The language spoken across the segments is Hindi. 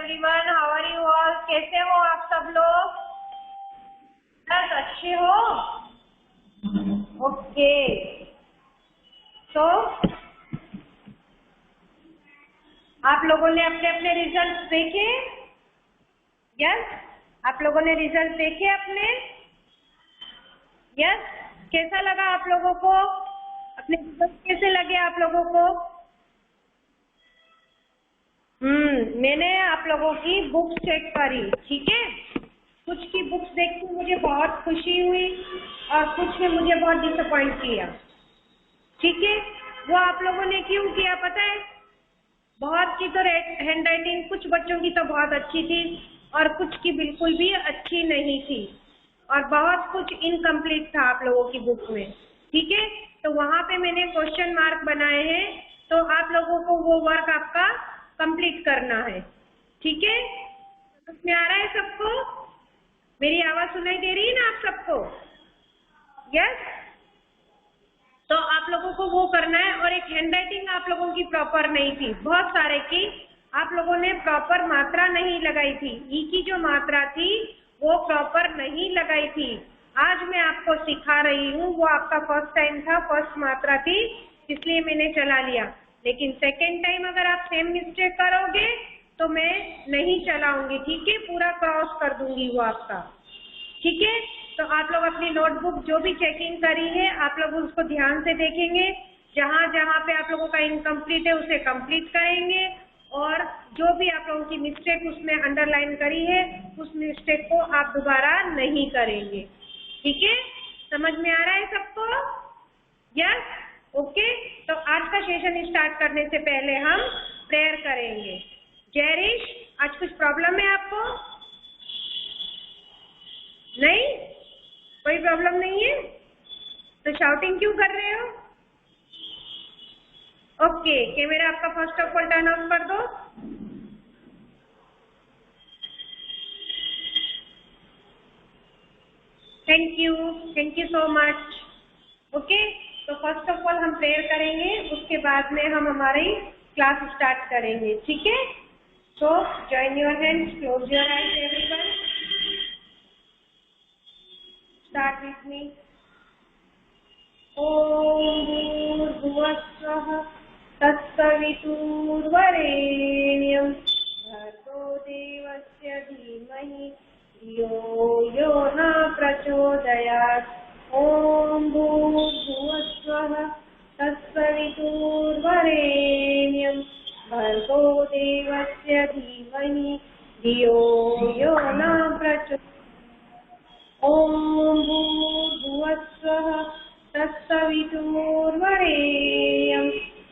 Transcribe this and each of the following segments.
Everyone, how are you all? कैसे हो आप सब लोग? बस अच्छे हो? ओके, तो आप लोगों ने अपने अपने रिजल्ट देखे? यस, आप लोगों ने रिजल्ट देखे अपने? यस, कैसा लगा आप लोगों को? अपने रिजल्ट कैसे लगे आप लोगों को? मैंने आप लोगों की बुक्स चेक करी, ठीक है? कुछ की बुक्स देख के मुझे बहुत खुशी हुई और कुछ ने मुझे बहुत डिसअपॉइंट किया, ठीक है? वो आप लोगों ने क्यों किया पता है? बहुत की तो हैंड राइटिंग कुछ बच्चों की तो बहुत अच्छी थी और कुछ की बिल्कुल भी अच्छी नहीं थी और बहुत कुछ इनकम्प्लीट था आप लोगों की बुक में, ठीक है? तो वहां पे मैंने क्वेश्चन मार्क बनाए हैं, तो आप लोगों को वो वर्क आपका कंप्लीट करना है, ठीक है? समझ में आ रहा है सबको? मेरी आवाज सुनाई दे रही है ना आप सबको? यस, तो आप लोगों को वो करना है। और एक हैंड राइटिंग आप लोगों की प्रॉपर नहीं थी, बहुत सारे की आप लोगों ने प्रॉपर मात्रा नहीं लगाई थी, ई की जो मात्रा थी वो प्रॉपर नहीं लगाई थी। आज मैं आपको सिखा रही हूँ, वो आपका फर्स्ट टाइम था, फर्स्ट मात्रा थी, इसलिए मैंने चला लिया। लेकिन सेकेंड टाइम अगर आप सेम मिस्टेक करोगे तो मैं नहीं चलाऊंगी, ठीक है? पूरा क्रॉस कर दूंगी वो आपका, ठीक है? तो आप लोग अपनी नोटबुक जो भी चेकिंग करी है आप लोग उसको ध्यान से देखेंगे, जहां जहां पे आप लोगों का इनकम्प्लीट है उसे कंप्लीट करेंगे और जो भी आप लोगों की मिस्टेक उसमें अंडरलाइन करी है उस मिस्टेक को आप दोबारा नहीं करेंगे, ठीक है? समझ में आ रहा है सबको? Yes, okay. तो आज का सेशन स्टार्ट करने से पहले हम प्रेयर करेंगे। जयरीश, आज कुछ प्रॉब्लम है आपको? नहीं, कोई प्रॉब्लम नहीं है? तो शाउटिंग क्यों कर रहे हो? ओके, कैमरा आपका first of all turn off कर दो। Thank you so much. Okay, तो फर्स्ट ऑफ ऑल हम प्रेयर करेंगे, उसके बाद में हम हमारी क्लास स्टार्ट करेंगे, ठीक है? So join your hands, close your eyes everyone, start with me. ओम भूर्भुवस्सुः तत्सवितुर्वरेण्यं भर्गो देवस्य धीमहि धियो यो न प्रचोदयात्। ओम भूर्भुवस्सुः तत्सवितुर्वरेण्यं भर्गो देवस्य धीमहि धियो यो न प्रचोदयात्। ओम भूर्भुवस्सुः तत्सवितुर्वरेण्यं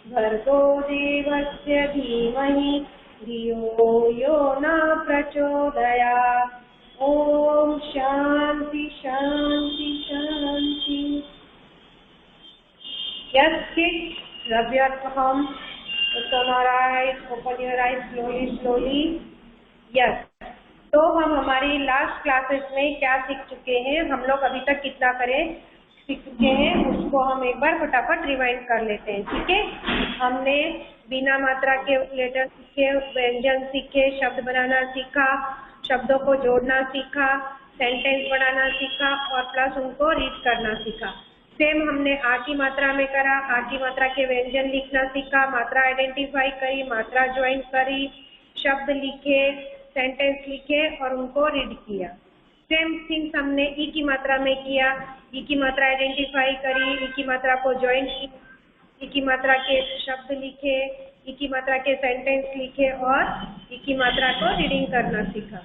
भर्गो देवस्य धीमहि धियो यो न प्रचोदयात्। ओम शांति शांति शांति। Yes, kids, rub your palms, open your eyes, slowly. Yes. तो हम हमारी लास्ट क्लासेस में क्या सीख चुके हैं, हम लोग अभी तक कितना सीख चुके हैं, उसको हम एक बार फटाफट रिवाइंड कर लेते हैं, ठीक है? हमने बिना मात्रा के लेटर सीखे, व्यंजन सीखे, शब्द बनाना सीखा, शब्दों को जोड़ना सीखा, सेंटेंस बनाना सीखा और प्लस उनको रीड करना सीखा। सेम हमने आ की मात्रा में करा, आ की मात्रा के व्यंजन लिखना सीखा, मात्रा आइडेंटिफाई करी, मात्रा ज्वाइन करी, शब्द लिखे, सेंटेंस लिखे और उनको रीड किया। सेम थिंग्स हमने ई की मात्रा में किया, ई की मात्रा आइडेंटिफाई करी, ई की मात्रा को ज्वाइन की, ई की मात्रा के शब्द लिखे, ई की मात्रा के सेंटेंस लिखे और ई की मात्रा को रीडिंग करना सीखा,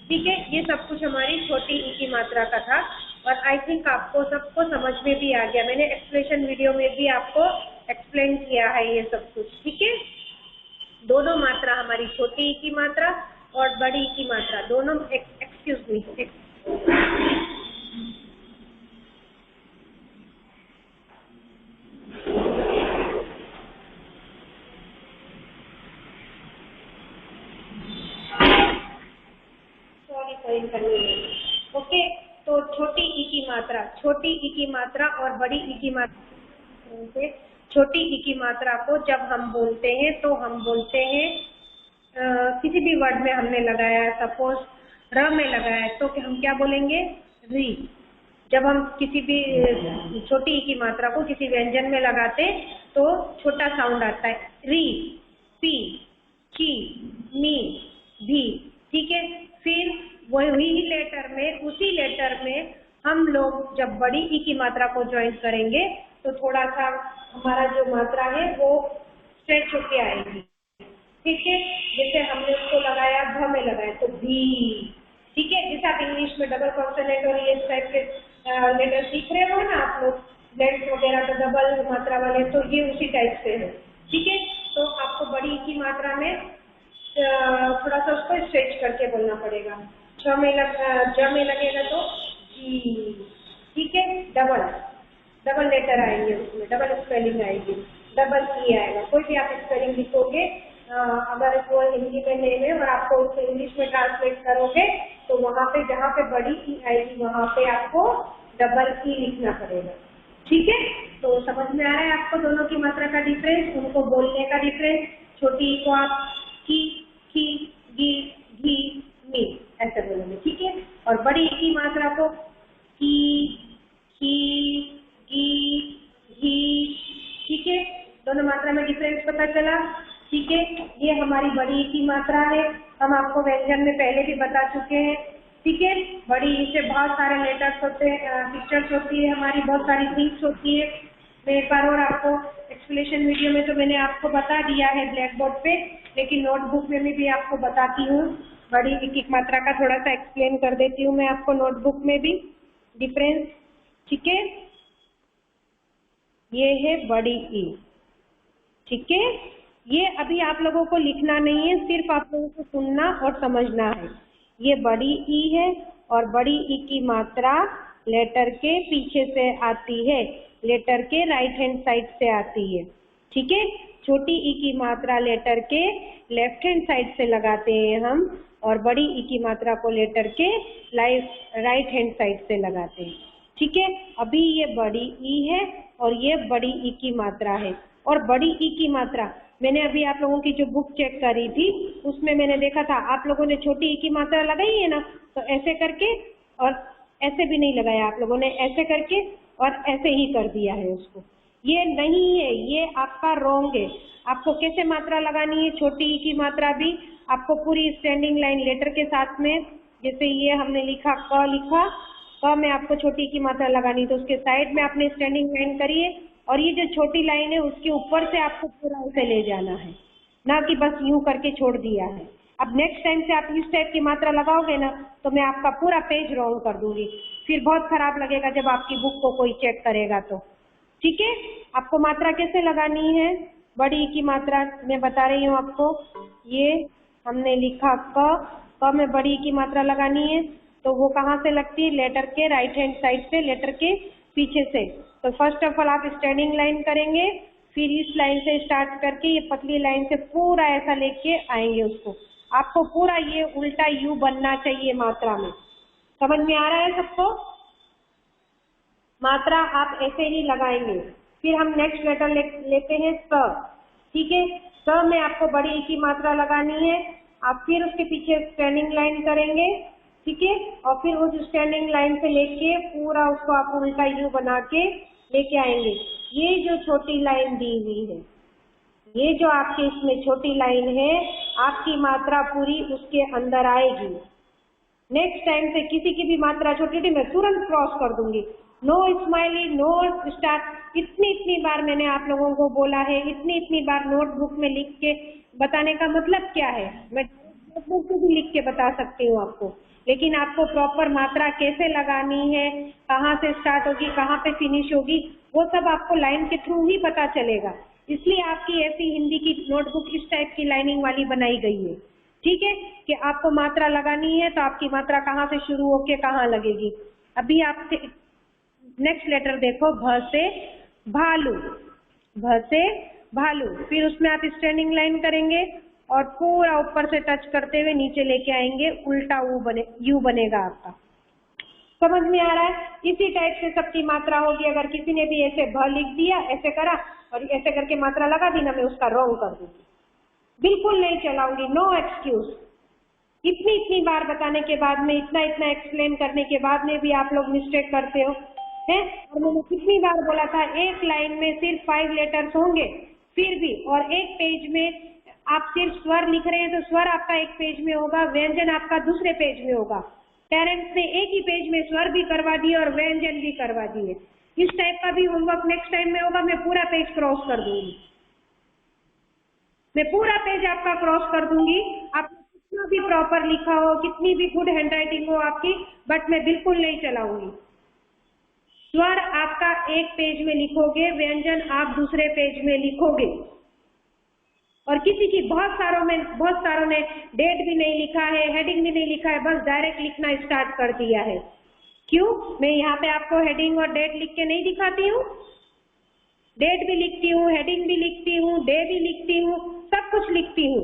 ठीक है? ये सब कुछ हमारी छोटी ई की मात्रा का था और आई थिंक आपको सबको समझ में भी आ गया। मैंने एक्सप्लेनेशन वीडियो में भी आपको एक्सप्लेन किया है ये सब कुछ, ठीक है? दोनों मात्रा हमारी छोटी ई की मात्रा और बड़ी ई की मात्रा दोनों, एक्सक्यूज मी, ओके। तो छोटी ई की मात्रा और बड़ी ई की मात्रा, छोटी ई की मात्रा को जब हम बोलते हैं तो हम बोलते हैं किसी भी वर्ड में हमने लगाया, सपोज र में लगाया, तो हम क्या बोलेंगे? री। जब हम किसी भी छोटी ई की मात्रा को किसी व्यंजन में लगाते तो छोटा साउंड आता है, री, पी, ची, मी, भी। ठीक है। फिर वही लेटर में, उसी लेटर में हम लोग जब बड़ी ई की मात्रा को ज्वाइन करेंगे तो थोड़ा सा हमारा जो मात्रा है वो स्ट्रेच होके आएगी। ठीक है। जैसे हमने उसको लगाया, भ में लगाया तो भी। ठीक है। जैसे आप इंग्लिश में डबल कॉन्सोनेंट और ये टाइप के लेटर सीख रहे हो ना आप लोग, लेट्स वगैरह तो डबल मात्रा वाले, तो ये उसी टाइप से है। ठीक है। तो आपको बड़ी की मात्रा में थोड़ा सा उसको स्ट्रेच करके बोलना पड़ेगा। ज में लगेगा तो जी। ठीक है। डबल लेटर आएंगे उसमें, डबल स्पेलिंग आएगी, डबल ई आएगा। कोई भी आप स्पेलिंग लिखोगे, अगर वो हिंदी में नेम है और आपको उसको इंग्लिश में ट्रांसलेट करोगे तो वहां पे जहाँ पे बड़ी ई आएगी वहां पे आपको डबल ई लिखना पड़ेगा। ठीक है। तो समझ में आ रहा है आपको दोनों की मात्रा का डिफरेंस, उनको बोलने का डिफरेंस। छोटी ई को आप की, गी, घी, मी ऐसे बोलेंगे। ठीक है। और बड़ी ई की मात्रा को की, गी, घी। ठीक है। दोनों मात्रा में डिफरेंस पता चला। ठीक है। ये हमारी बड़ी ई की मात्रा है, हम आपको व्यंजन में पहले भी बता चुके हैं। ठीक है। बड़ी ई से बहुत सारे लेटर्स होते हैं, पिक्चर्स होती है, हमारी बहुत सारी थिंग्स होती है। मैं एक बार और आपको एक्सप्लेनेशन वीडियो में तो मैंने आपको बता दिया है ब्लैक बोर्ड पे, लेकिन नोटबुक में भी आपको बताती हूँ। बड़ी ई की मात्रा का थोड़ा सा एक्सप्लेन कर देती हूँ मैं आपको नोटबुक में भी डिफरेंस। ठीक है। ये है बड़ी ई। ठीक है। ये अभी आप लोगों को लिखना नहीं है, सिर्फ आप लोगों को सुनना और समझना है। ये बड़ी ई है और बड़ी ई की मात्रा लेटर के पीछे से आती है, लेटर के राइट हैंड साइड से आती है। ठीक है। छोटी ई की मात्रा लेटर के लेफ्ट हैंड साइड से लगाते हैं हम, और बड़ी ई की मात्रा को लेटर के राइट हैंड साइड से लगाते हैं। ठीक है। अभी ये बड़ी ई है और ये बड़ी ई की मात्रा है। और बड़ी ई की मात्रा मैंने अभी आप लोगों की जो बुक चेक करी थी उसमें मैंने देखा था आप लोगों ने छोटी ई की मात्रा लगाई है ना, तो ऐसे करके और ऐसे भी नहीं लगाया, आप लोगों ने ऐसे करके और ऐसे ही कर दिया है उसको। ये नहीं है, ये आपका रॉन्ग है। आपको कैसे मात्रा लगानी है? छोटी ई की मात्रा भी आपको पूरी स्टैंडिंग लाइन लेटर के साथ में, जैसे ये हमने लिखा क लिखा, क में आपको छोटी की मात्रा लगानी, तो उसके साइड में आपने स्टैंडिंग लाइन करिए और ये जो छोटी लाइन है उसके ऊपर से आपको पूरा उसे ले जाना है, ना कि बस यूं करके छोड़ दिया है। अब नेक्स्ट टाइम से आप इस टाइप की मात्रा लगाओगे ना तो मैं आपका पूरा पेज रॉन्ग कर दूंगी, फिर बहुत खराब लगेगा जब आपकी बुक को कोई चेक करेगा तो। ठीक है। आपको मात्रा कैसे लगानी है? बड़ी की मात्रा मैं बता रही हूँ आपको। ये हमने लिखा क में बड़ी की मात्रा लगानी है, तो वो कहाँ से लगती है? लेटर के राइट हैंड साइड से, लेटर के पीछे से। तो फर्स्ट ऑफ ऑल आप स्टैंडिंग लाइन करेंगे, फिर इस लाइन से स्टार्ट करके ये पतली लाइन से पूरा ऐसा लेके आएंगे उसको। आपको पूरा ये उल्टा यू बनना चाहिए मात्रा में। समझ में आ रहा है सबको? मात्रा आप ऐसे ही लगाएंगे। फिर हम नेक्स्ट लेटर लेते हैं स। ठीक है। स में आपको बड़ी ई की मात्रा लगानी है, आप फिर उसके पीछे स्टैंडिंग लाइन करेंगे। ठीक है। और फिर उस स्टैंडिंग लाइन से लेके पूरा उसको आप उल्टा यू बना के लेके आएंगे। ये जो छोटी लाइन दी हुई है, ये जो आपके इसमें छोटी लाइन है, आपकी मात्रा पूरी उसके अंदर आएगी। नेक्स्ट टाइम से किसी की भी मात्रा छोटी छोटी मैं तुरंत क्रॉस कर दूंगी। नो स्माइली, नो स्टार, इतनी बार मैंने आप लोगों को बोला है, इतनी बार नोटबुक में लिख के बताने का मतलब क्या है? मैं नोटबुक में भी लिख के बता सकती हूँ आपको, लेकिन आपको प्रॉपर मात्रा कैसे लगानी है, कहाँ से स्टार्ट होगी, कहाँ पे फिनिश होगी, वो सब आपको लाइन के थ्रू ही पता चलेगा। इसलिए आपकी ऐसी हिंदी की नोटबुक इस टाइप की लाइनिंग वाली बनाई गई है। ठीक है। कि आपको मात्रा लगानी है तो आपकी मात्रा कहाँ से शुरू होके कहाँ लगेगी। अभी आप नेक्स्ट लेटर देखो, भ से भालू, भ से भालू, फिर उसमें आप स्टैंडिंग लाइन करेंगे और पूरा ऊपर से टच करते हुए नीचे लेके आएंगे, उल्टा यू बनेगा आपका। समझ में आ रहा है? इसी टाइप से सबकी मात्रा होगी। अगर किसी ने भी ऐसे भ लिख दिया, ऐसे करा और ऐसे करके मात्रा लगा दी ना, मैं उसका रॉन्ग कर दूंगी। बिल्कुल नहीं चलाऊंगी, नो एक्सक्यूज। इतनी बार बताने के बाद में, इतना एक्सप्लेन करने के बाद में भी आप लोग मिस्टेक करते हो हैं। और मैंने कितनी बार बोला था, एक लाइन में सिर्फ 5 लेटर्स होंगे, फिर भी, और एक पेज में आप सिर्फ स्वर लिख रहे हैं तो स्वर आपका एक पेज में होगा, व्यंजन आपका दूसरे पेज में होगा। पेरेंट्स ने एक ही पेज में स्वर भी करवा दिए और व्यंजन भी करवा दिए। इस टाइप का भी होमवर्क नेक्स्ट टाइम में होगा, मैं पूरा पेज क्रॉस कर दूंगी, मैं पूरा पेज आपका क्रॉस कर दूंगी। आपने कितना भी प्रॉपर लिखा हो, कितनी भी गुड हैंडराइटिंग हो आपकी, बट मैं बिल्कुल नहीं चलाऊंगी। स्वर आपका एक पेज में लिखोगे, व्यंजन आप दूसरे पेज में लिखोगे। और किसी की बहुत सारों ने डेट भी नहीं लिखा है, हेडिंग भी नहीं लिखा है, बस डायरेक्ट लिखना स्टार्ट कर दिया है। क्यों? मैं यहाँ पे आपको हेडिंग और डेट लिख के नहीं दिखाती हूँ? डेट भी लिखती हूँ, हेडिंग भी लिखती हूँ, डे भी लिखती हूँ, सब कुछ लिखती हूँ।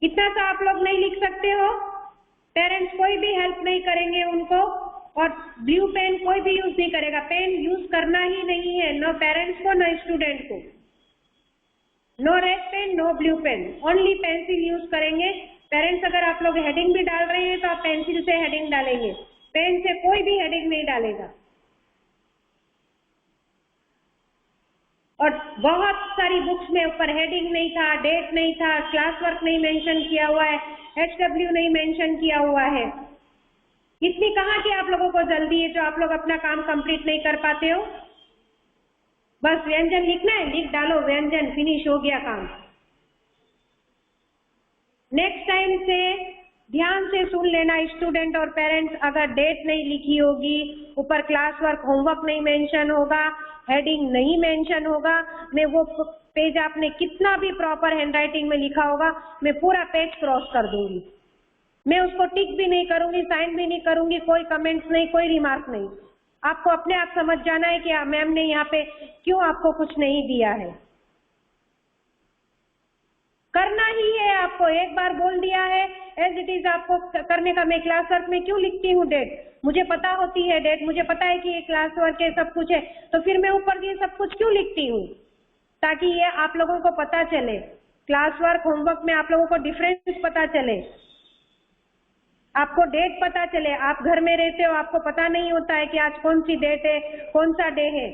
इतना सा आप लोग नहीं लिख सकते हो? पेरेंट्स कोई भी हेल्प नहीं करेंगे उनको, और ब्लू पेन कोई भी यूज नहीं करेगा। पेन यूज करना ही नहीं है, न पेरेंट्स को न स्टूडेंट को। No red pen, no blue pen, only pencil use करेंगे। पेरेंट्स अगर आप लोग हेडिंग भी डाल रहे हैं तो आप पेंसिल से हेडिंग डालेंगे, पेन से कोई भी हेडिंग नहीं डालेगा। और बहुत सारी बुक्स में ऊपर हेडिंग नहीं था, डेट नहीं था, क्लास वर्क नहीं मेंशन किया हुआ है, HW नहीं मेंशन किया हुआ है। इतनी कहाँ की आप लोगों को जल्दी है जो आप लोग अपना काम कंप्लीट नहीं कर पाते हो? बस व्यंजन लिखना है, लिख डालो व्यंजन, फिनिश हो गया काम। नेक्स्ट टाइम से ध्यान से सुन लेना स्टूडेंट और पेरेंट्स, अगर डेट नहीं लिखी होगी, ऊपर क्लास वर्क होमवर्क नहीं मेंशन होगा, हेडिंग नहीं मेंशन होगा, मैं वो पेज आपने कितना भी प्रॉपर हैंडराइटिंग में लिखा होगा, मैं पूरा पेज क्रॉस कर दूंगी। मैं उसको टिक भी नहीं करूंगी, साइन भी नहीं करूंगी, कोई कमेंट्स नहीं, कोई रिमार्क नहीं। आपको अपने आप समझ जाना है कि मैम ने यहाँ पे क्यों आपको कुछ नहीं दिया है। करना ही है आपको, एक बार बोल दिया है एज इट इज आपको करने का। मैं क्लास वर्क में क्यों लिखती हूँ डेट? मुझे पता होती है डेट, मुझे पता है कि ये क्लास वर्क है, सब कुछ है, तो फिर मैं ऊपर ये सब कुछ क्यों लिखती हूँ? ताकि ये आप लोगों को पता चले, क्लास वर्क होमवर्क में आप लोगों को डिफरेंस पता चले, आपको डेट पता चले। आप घर में रहते हो, आपको पता नहीं होता है कि आज कौन सी डेट है, कौन सा डे है।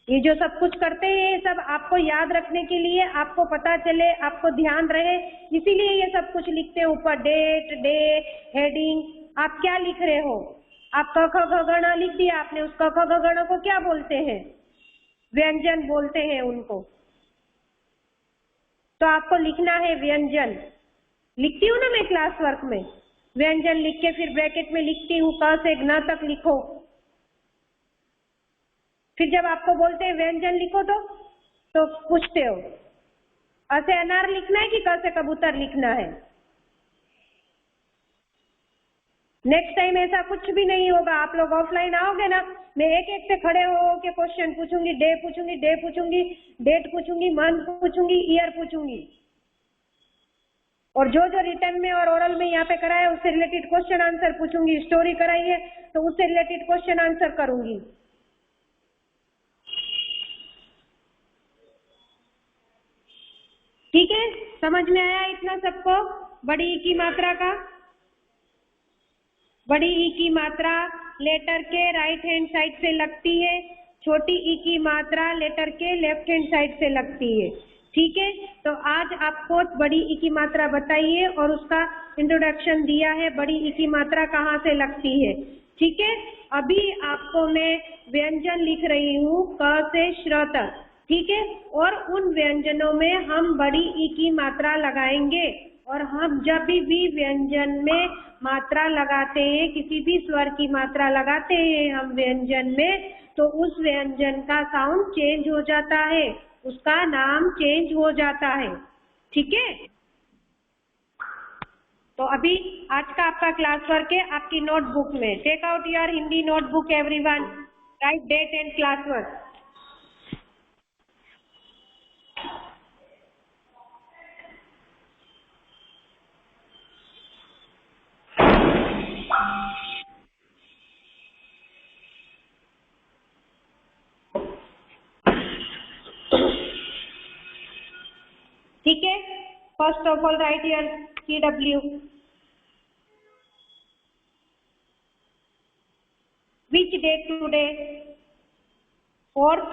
ये जो सब कुछ करते हैं ये सब आपको याद रखने के लिए, आपको पता चले, आपको ध्यान रहे, इसीलिए ये सब कुछ लिखते हैं ऊपर, डेट, डे, हेडिंग। आप क्या लिख रहे हो? आप क ख ग घ लिख दिया आपने, उस क ख ग घ को क्या बोलते हैं? व्यंजन बोलते हैं उनको। तो आपको लिखना है व्यंजन। लिखती हूँ ना मैं क्लास वर्क में, व्यंजन लिख के फिर ब्रैकेट में लिखती हूँ क से ज्ञ तक लिखो। फिर जब आपको बोलते हैं व्यंजन लिखो तो पूछते हो अ से अनार लिखना है कि क से कबूतर लिखना है? नेक्स्ट टाइम ऐसा कुछ भी नहीं होगा। आप लोग ऑफलाइन आओगे ना, मैं एक एक से खड़े हो के क्वेश्चन पूछूंगी, डे पूछूंगी, डेट पूछूंगी, मंथ पूछूंगी, ईयर पूछूंगी, और जो रिटर्न में और ओरल में यहाँ पे कराया उससे रिलेटेड क्वेश्चन आंसर पूछूंगी। स्टोरी कराई है तो उससे रिलेटेड क्वेश्चन आंसर करूंगी। ठीक है, समझ में आया इतना सबको? बड़ी ई की मात्रा का, बड़ी ई की मात्रा लेटर के राइट हैंड साइड से लगती है, छोटी ई की मात्रा लेटर के लेफ्ट हैंड साइड से लगती है। ठीक है, तो आज आपको बड़ी ई की मात्रा बताइए और उसका इंट्रोडक्शन दिया है, बड़ी ई की मात्रा कहाँ से लगती है। ठीक है, अभी आपको मैं व्यंजन लिख रही हूँ क से श्र तक। ठीक है, और उन व्यंजनों में हम बड़ी ई की मात्रा लगाएंगे, और हम जब भी व्यंजन में मात्रा लगाते हैं, किसी भी स्वर की मात्रा लगाते हैं हम व्यंजन में, तो उस व्यंजन का साउंड चेंज हो जाता है, उसका नाम चेंज हो जाता है। ठीक है, तो अभी आज का आपका क्लास वर्क है आपकी नोटबुक में। Take out your Hindi notebook everyone, write date and class work. ठीक है, first of all write here CW. Which date today? 4th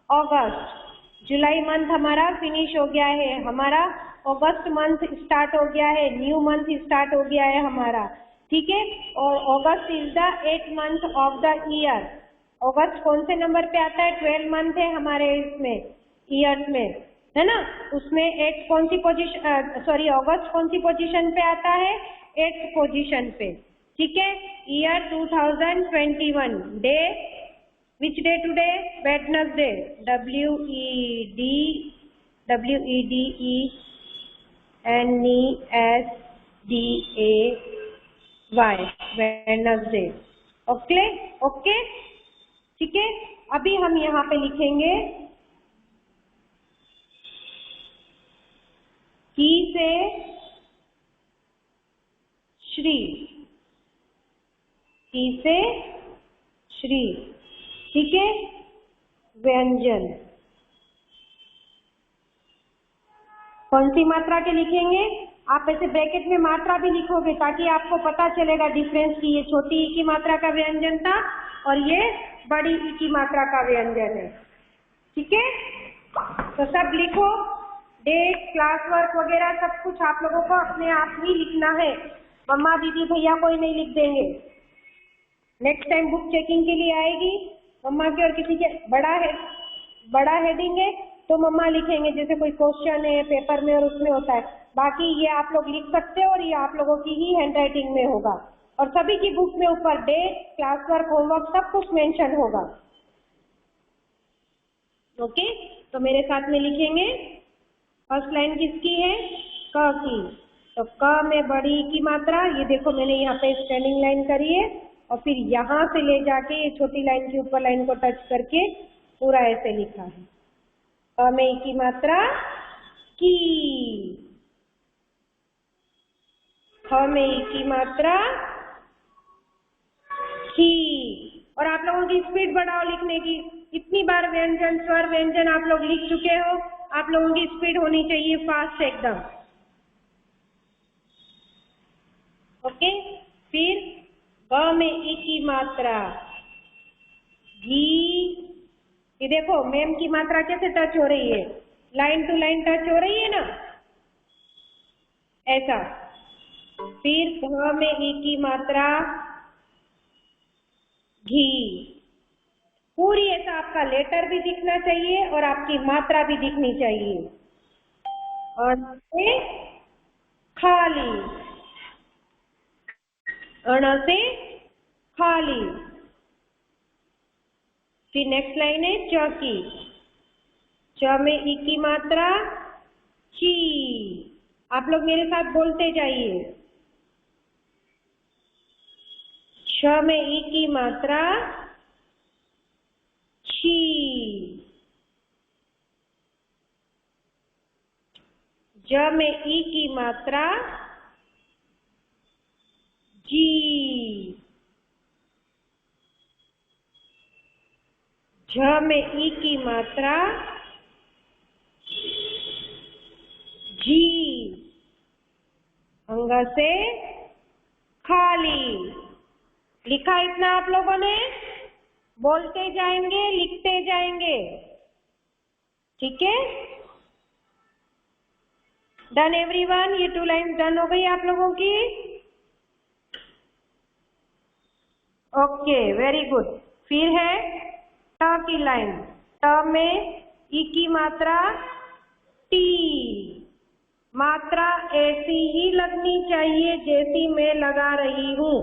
August. जुलाई मंथ हमारा फिनिश हो गया है, हमारा अगस्त मंथ स्टार्ट हो गया है, न्यू मंथ स्टार्ट हो गया है हमारा. ठीक है, और August is the 8th month of the year. अगस्त कौन से नंबर पे आता है? 12 मंथ है हमारे इसमें ईयर्स में, है ना. उसमें 8 कौन सी पोजीशन, सॉरी अगस्त कौन सी पोजीशन पे आता है? 8th पोजीशन पे. ठीक है, year 2021. Day, which day today? Wednesday. Wednesday. Wednesday. Okay okay, ठीक है. अभी हम यहाँ पे लिखेंगे की से श्री, की से श्री. ठीक है, व्यंजन कौन सी मात्रा के लिखेंगे? आप ऐसे ब्रैकेट में मात्रा भी लिखोगे ताकि आपको पता चलेगा डिफरेंस की ये छोटी ई की मात्रा का व्यंजन था और ये बड़ी ई की मात्रा का व्यंजन है. ठीक है, तो सब लिखो, डेट, क्लास वर्क वगैरह सब कुछ आप लोगों को अपने आप ही लिखना है. मम्मा दीदी भैया कोई नहीं लिख देंगे. नेक्स्ट टाइम बुक चेकिंग के लिए आएगी मम्मा के और किसी के बड़ा हेडिंग है तो मम्मा लिखेंगे, जैसे कोई क्वेश्चन है पेपर में और उसमें होता है. बाकी ये आप लोग लिख सकते हो और ये आप लोगों की ही हैंडराइटिंग में होगा और सभी की बुक में ऊपर डेट, क्लास वर्क, होमवर्क सब कुछ मेंशन होगा. ओके, तो मेरे साथ में लिखेंगे. फर्स्ट लाइन किसकी है? क की. तो क में बड़ी की मात्रा, ये देखो मैंने यहाँ पे स्टैंडिंग लाइन करी है और फिर यहाँ से ले जाके ये छोटी लाइन की ऊपर लाइन को टच करके पूरा ऐसे लिखा है. क में की मात्रा की, ख में की मात्रा की. और आप लोगों की स्पीड बढ़ाओ लिखने की. इतनी बार व्यंजन, स्वर व्यंजन आप लोग लिख चुके हो, आप लोगों की स्पीड होनी चाहिए फास्ट एकदम. ओके, फिर ग में ई की मात्रा घी. ये देखो मेम की मात्रा कैसे टच हो रही है, लाइन टू लाइन टच हो रही है ना, ऐसा. फिर घ में ई की मात्रा घी. पूरी ऐसा आपका लेटर भी दिखना चाहिए और आपकी मात्रा भी दिखनी चाहिए. और से खाली, अण से खाली. फिर नेक्स्ट लाइन है च की. च में ई की मात्रा ची. आप लोग मेरे साथ बोलते जाइए. छ में ई की मात्रा छी. ज में ई की मात्रा जी. झ में ई की मात्रा जी. अंग से खाली. लिखा इतना आप लोगों ने? बोलते जाएंगे, लिखते जाएंगे. ठीक है, डन एवरीवन. ये 2 लाइन्स डन हो गई आप लोगों की. Okay, very good. फिर है ट की लाइन. ट में ई की मात्रा टी. मात्रा ऐसी ही लगनी चाहिए जैसी मैं लगा रही हूँ.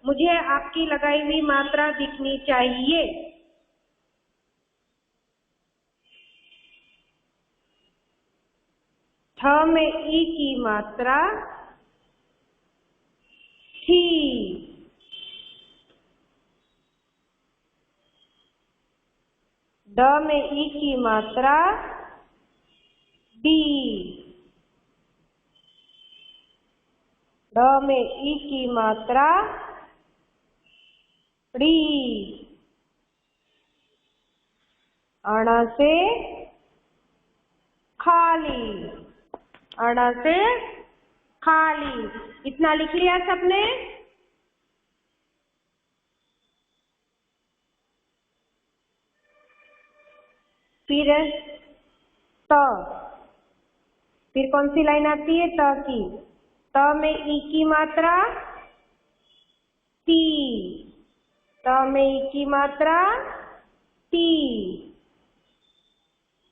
मुझे आपकी लगाई हुई मात्रा दिखनी चाहिए. ठ में ई की मात्रा थी. ड में ई की मात्रा डी. ड में ई की मात्रा डी. अण से खाली. अड़ से खाली। इतना लिख लिया सबने? फिर त, फिर कौन सी लाइन आती है? त की। त में ई की मात्रा ती, त में ई की मात्रा ती,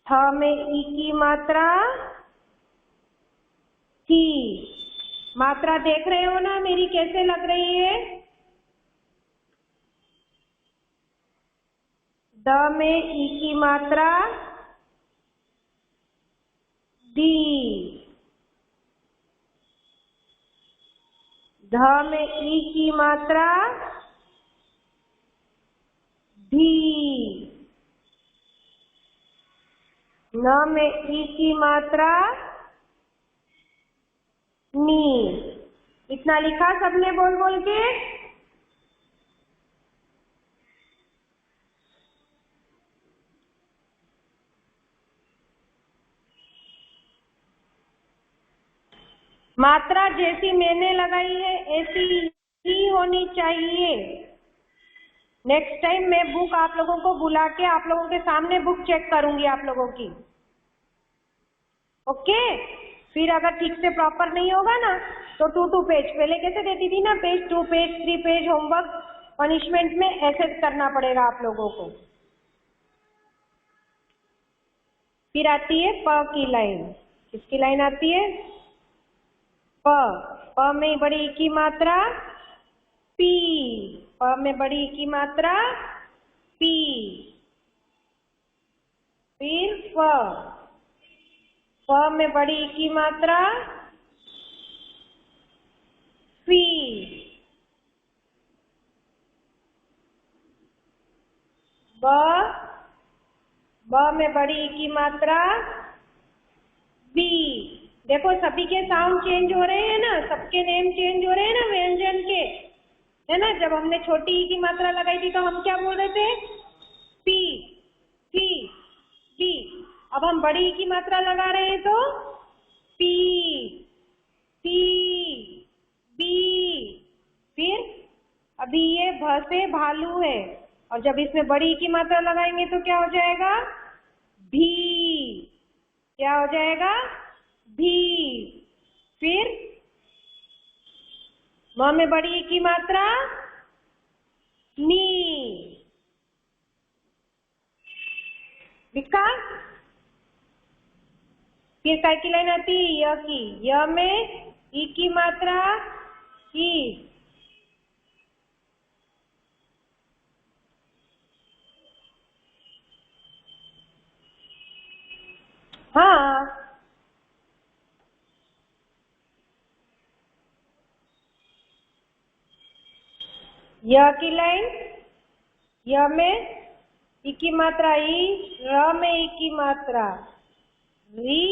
थ में ई की मात्रा थी। मात्रा देख रहे हो ना मेरी कैसे लग रही है? द में ई की मात्रा दी, ध में ई की मात्रा धी, न में ई की मात्रा नी। इतना लिखा सबने बोल बोल के? मात्रा जैसी मैंने लगाई है ऐसी ही होनी चाहिए। नेक्स्ट टाइम मैं बुक आप लोगों को बुला के आप लोगों के सामने बुक चेक करूंगी आप लोगों की। ओके? फिर अगर ठीक से प्रॉपर नहीं होगा ना तो 2 पेज, पहले कैसे देती थी ना, page 2 page 3 page homework punishment में, ऐसे करना पड़ेगा आप लोगों को। फिर आती है प की लाइन। किसकी लाइन आती है? प। प में बड़ी की मात्रा पी, प में बड़ी की मात्रा पी। फिर फ, फ में बड़ी की मात्रा फी। ब, ब में बड़ी की मात्रा बी। देखो सभी के साउंड चेंज हो रहे हैं ना, सबके नेम चेंज हो रहे हैं ना व्यंजन के, है ना? जब हमने छोटी ई की मात्रा लगाई थी तो हम क्या बोल रहे थे? P, P, P. अब हम बड़ी ई की मात्रा लगा रहे हैं तो पी, पी, बी। फिर अभी ये भ से भालू है, और जब इसमें बड़ी ई की मात्रा लगाएंगे तो क्या हो जाएगा? भी। क्या हो जाएगा? भी। फिर म में बड़ी ई की मात्रा नी। लिखा? फिर काय की लाइन आती है? य की। य में ई की मात्रा की। हाँ, य की लाइन। य में ई की मात्रा ई, र में ई की मात्रा री,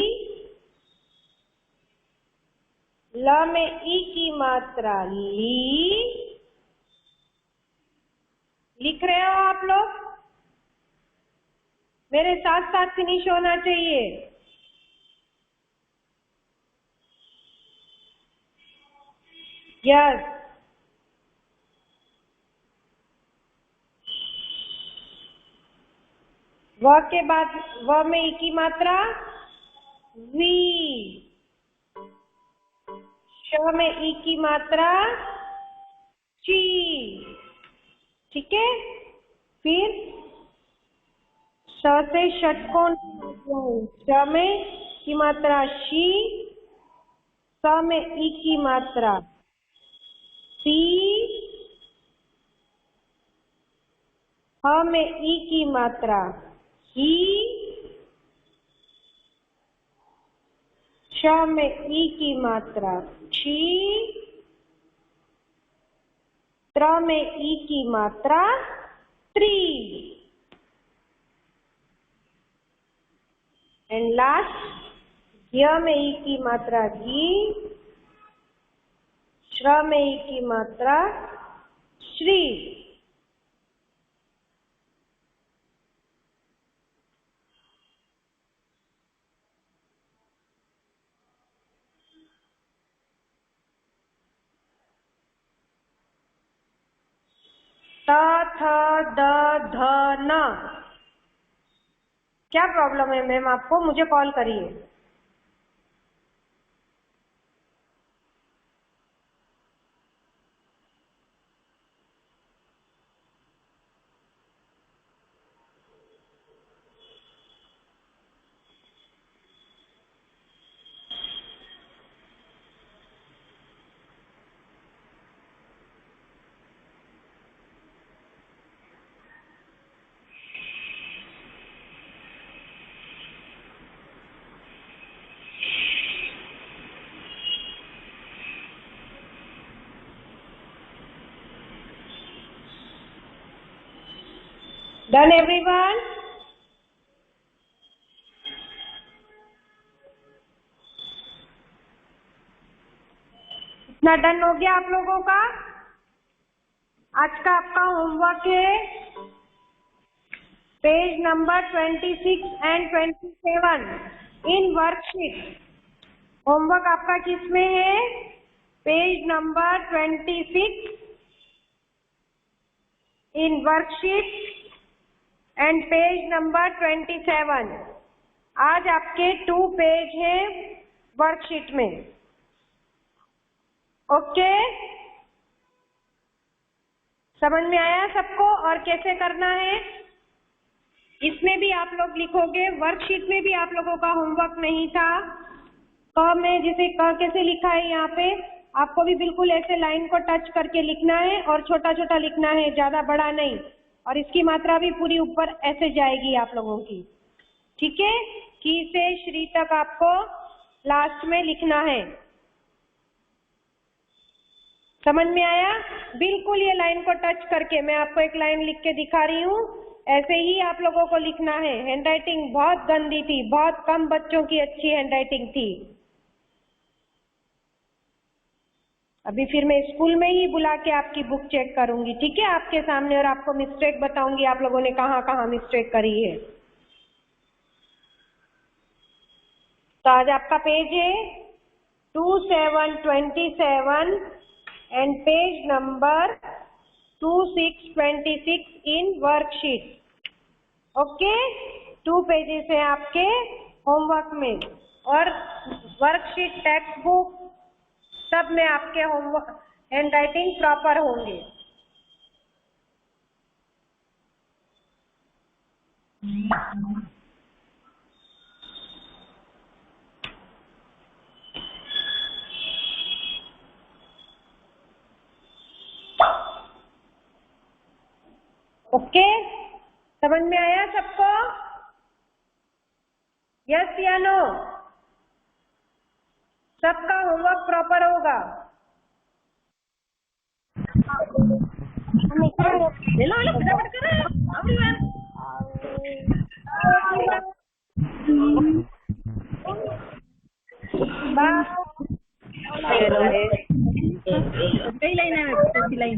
ल में ई की मात्रा ली। लिख रहे हो आप लोग? मेरे साथ साथ फिनिश होना चाहिए। यस। व के बाद व में ई की मात्रा वी, श में ई की मात्रा ची। ठीक है? फिर श से षटकोण, श में की मात्रा शी, स में ई की मात्रा सी, ह में ई की मात्रा ही, श में ई की मात्रा छी, त्र में ई की मात्रा त्री, एंड लास्ट य में ई की मात्रा घी, श्र में ई की मात्रा श्री। त थ द ध न। क्या प्रॉब्लम है मैम आपको? मुझे कॉल करिए। Done everyone? इतना डन हो गया आप लोगों का? आज का आपका होमवर्क है page number 26 and 27 in worksheet. Homework आपका किसमें है? Page number 26 in worksheet and page number 27। आज आपके 2 पेज हैं वर्कशीट में। ओके, समझ में आया सबको? और कैसे करना है इसमें भी आप लोग लिखोगे। वर्कशीट में भी आप लोगों का होमवर्क नहीं था। क में जैसे क कैसे लिखा है यहाँ पे, आपको भी बिल्कुल ऐसे लाइन को टच करके लिखना है और छोटा छोटा लिखना है, ज्यादा बड़ा नहीं। और इसकी मात्रा भी पूरी ऊपर ऐसे जाएगी आप लोगों की, ठीक है? की से श्री तक आपको लास्ट में लिखना है। समझ में आया? बिल्कुल ये लाइन को टच करके, मैं आपको एक लाइन लिख के दिखा रही हूँ, ऐसे ही आप लोगों को लिखना है। हैंडराइटिंग बहुत गंदी थी, बहुत कम बच्चों की अच्छी हैंडराइटिंग थी। अभी फिर मैं स्कूल में ही बुला के आपकी बुक चेक करूंगी, ठीक है, आपके सामने, और आपको मिस्टेक बताऊंगी आप लोगों ने कहाँ कहाँ मिस्टेक करी है। तो आज आपका पेज है 2727 and page number 2626 in worksheet. Okay, 2 pages है आपके होमवर्क में, और वर्कशीट, टेक्स्ट बुक सब में आपके होमवर्क हैंडराइटिंग प्रॉपर होंगे। ओके, समझ में आया सबको? यस या नो? सबका होमवर्क प्रॉपर होगा? हेलो हेलो, फटाफट करो। कई लाइन है, लाइन